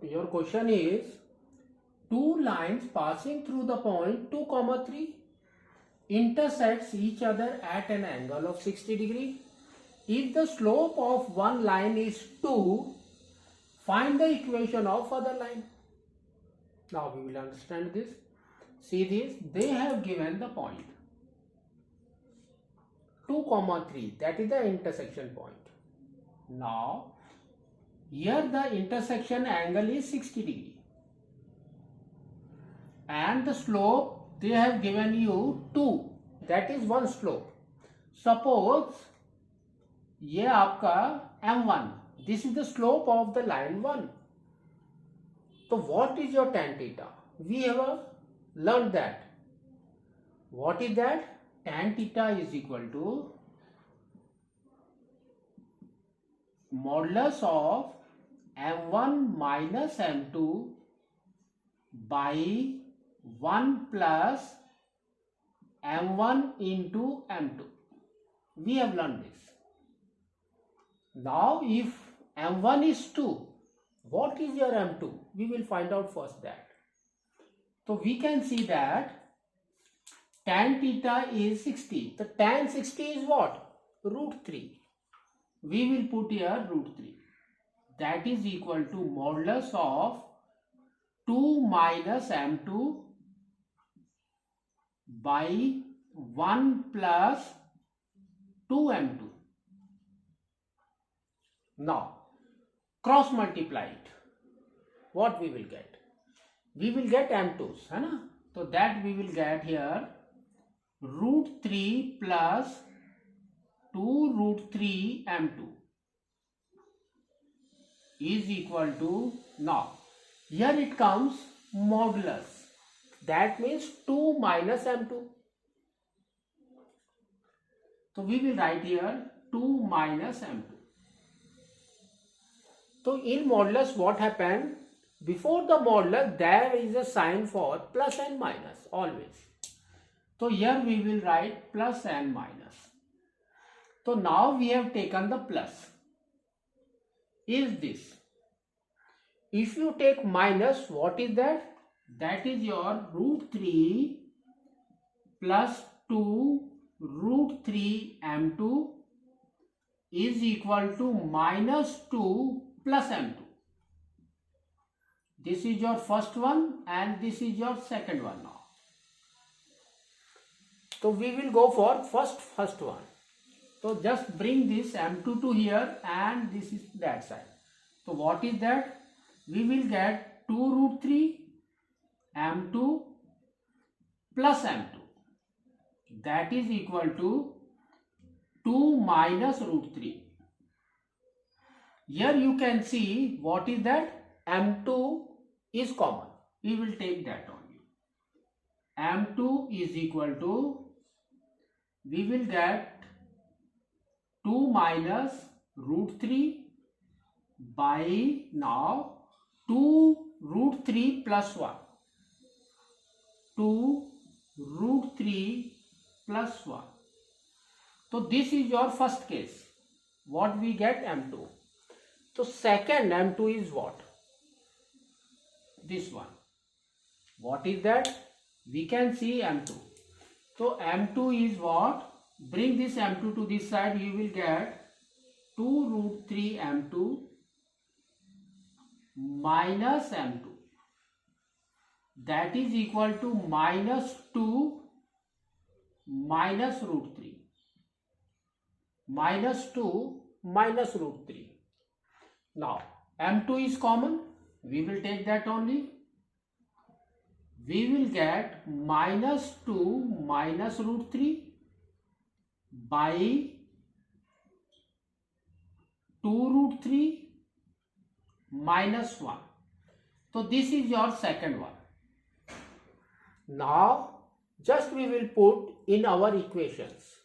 your question is two lines passing through the point 2, 3 intersects each other at an angle of 60 degree. If the slope of one line is 2, find the equation of other line. Now we will understand this. See this, they have given the point 2, 3, that is the intersection point. Now here the intersection angle is 60 degree and the slope they have given you 2, that is one slope. Suppose ये आपका m1, this is the slope of the line 1. So what is your tan theta? We have learned that. What is that? Tan theta is equal to modulus of m1 minus m2 by 1 plus m1 into m2. We have learned this. Now if m1 is 2, what is your m2? We will find out first that. So we can see that tan theta is 60. The tan 60 is what? Root 3. We will put here root 3. That is equal to modulus of 2 minus m2 by 1 plus 2m2. Now cross multiply it. What we will get? We will get m2s, है ना? So that we will get here root 3 plus 2 root 3 m2 is equal to, now here it comes modulus, that means 2 minus m2. So we will write here 2 minus m2. So in modulus what happened? Before the modulus there is a sign for plus and minus always. So here we will write plus and minus. So now we have taken the plus. Is this? If you take minus, what is that? That is your root 3 plus 2 root 3 m2 is equal to minus 2 plus m2. This is your first one and this is your second one now. So we will go for first one. So just bring this m2 to here and this is that side. So what is that? We will get 2 root 3 m2 plus m2. That is equal to 2 minus root 3. Here you can see what is that? m2 is common. We will take that only. m2 is equal to, we will get 2 minus root 3 by now 2 root 3 plus 1. 2 root 3 plus 1. So this is your first case. What we get? m2. So second m2 is what? This one. What is that? We can see m2. So m2 is what? Bring this m2 to this side, you will get 2 root 3 m2 minus m2. That is equal to minus 2 minus root 3. Minus 2 minus root 3. Now m2 is common. We will take that only. We will get minus 2 minus root 3 by 2 root 3 minus 1. So this is your second one. Now just we will put in our equations.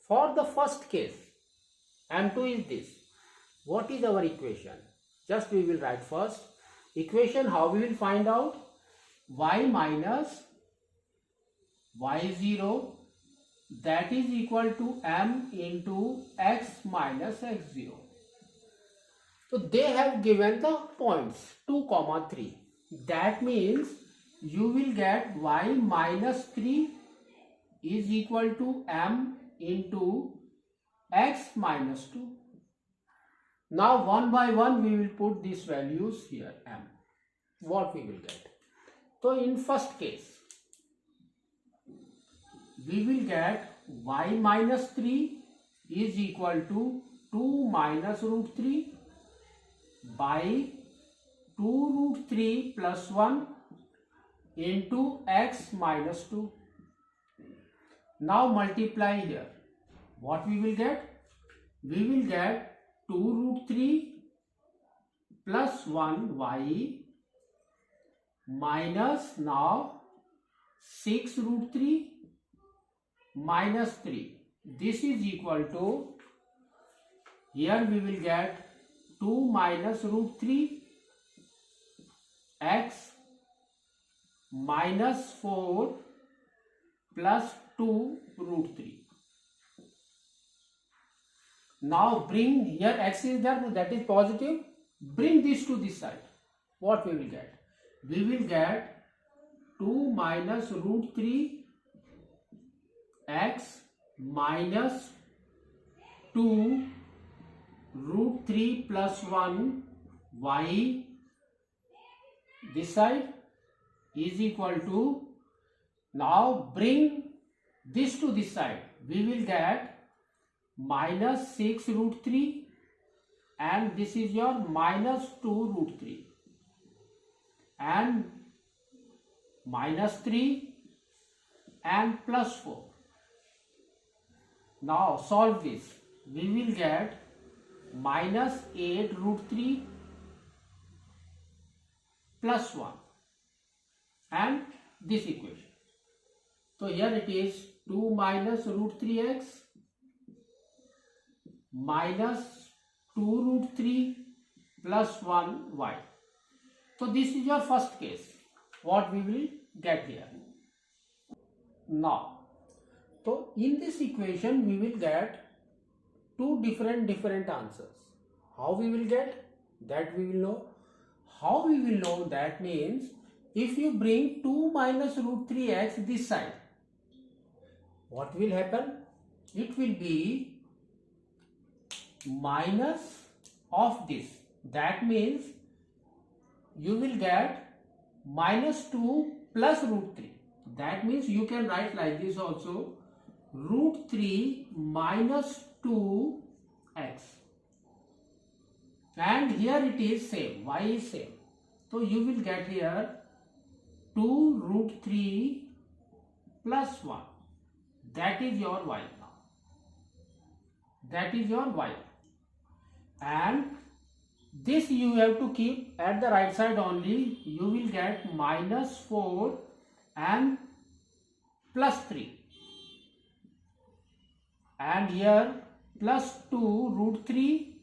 For the first case, m2 is this. What is our equation? Just we will write first. Equation, how we will find out? Y minus y0, that is equal to m into x minus x0. So they have given the points 2, 3. That means you will get y minus 3 is equal to m into x minus 2. Now one by one we will put these values here m. What we will get? So in first case we will get y minus 3 is equal to 2 minus root 3 by 2 root 3 plus 1 into x minus 2. Now multiply here. What we will get? We will get 2 root 3 plus 1 y minus now 6 root 3 minus 3. This is equal to, here we will get 2 minus root 3 x minus 4 plus 2 root 3. Now bring, here x is there, that is positive. Bring this to this side. What we will get? We will get 2 minus root 3 x minus 2 root 3 plus 1 y this side is equal to, now bring this to this side, we will get minus 6 root 3 and this is your minus 2 root 3 and minus 3 and plus 4. Now solve this. We will get minus 8 root 3 plus 1 and this equation. So here it is 2 minus root 3x minus 2 root 3 plus 1 y. So this is your first case. What we will get here. Now, so in this equation we will get two different answers. How we will get? That we will know. How we will know? That means if you bring 2 minus root 3x this side, what will happen? It will be minus of this. That means you will get minus 2 plus root 3. That means you can write like this also, root 3 minus 2x. And here it is same, y is same. So you will get here 2 root 3 plus 1. That is your y now. That is your y. And this you have to keep at the right side only. You will get minus 4 and plus 3. And here plus 2 root 3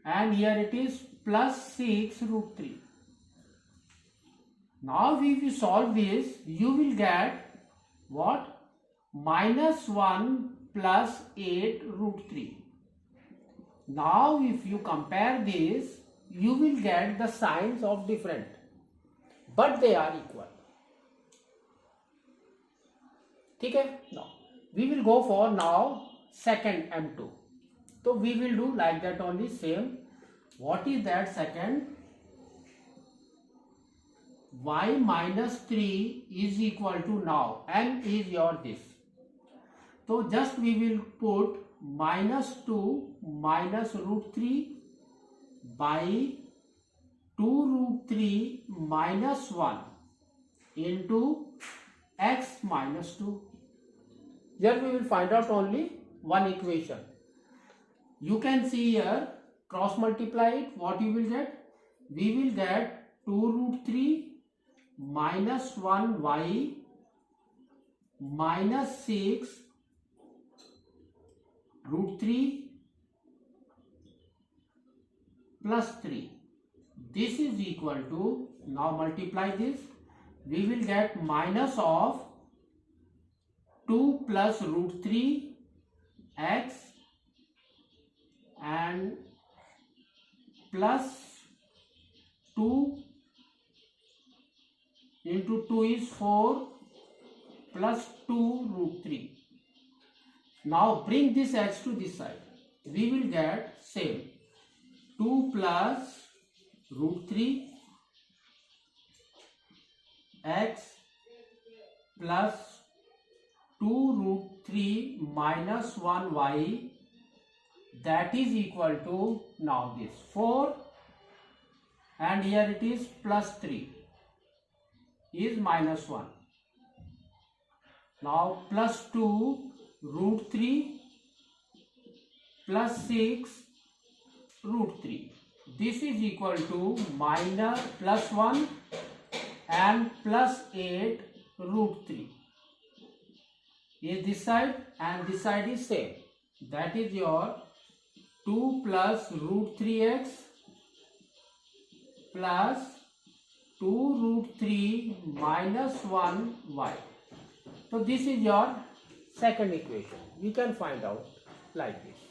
and here it is plus 6 root 3. Now if you solve this, you will get what? Minus 1 plus 8 root 3. Now if you compare this, you will get the signs of different, but they are equal. Okay? Now we will go for now second M2. So we will do like that only, same. What is that second? Y minus 3 is equal to, now M is your this. So just we will put minus 2 minus root 3 by 2 root 3 minus 1 into x minus 2. Here we will find out only one equation. You can see here, cross multiply it, what you will get? We will get 2 root 3 minus 1 y minus 6 root 3 plus 3. This is equal to, now multiply this, we will get minus of 2 plus root 3 x and plus 2 into 2 is 4 plus 2 root 3. Now bring this x to this side. We will get same 2 plus root 3 x plus 2 root 3 minus 1 y, that is equal to now this 4 and here it is plus 3 is minus 1. Now plus 2 root 3 plus 6 root 3. This is equal to minus plus 1 and plus 8 root 3. Is this side and this side is same. That is your 2 plus root 3x plus 2 root 3 minus 1y. So this is your second equation. We can find out like this.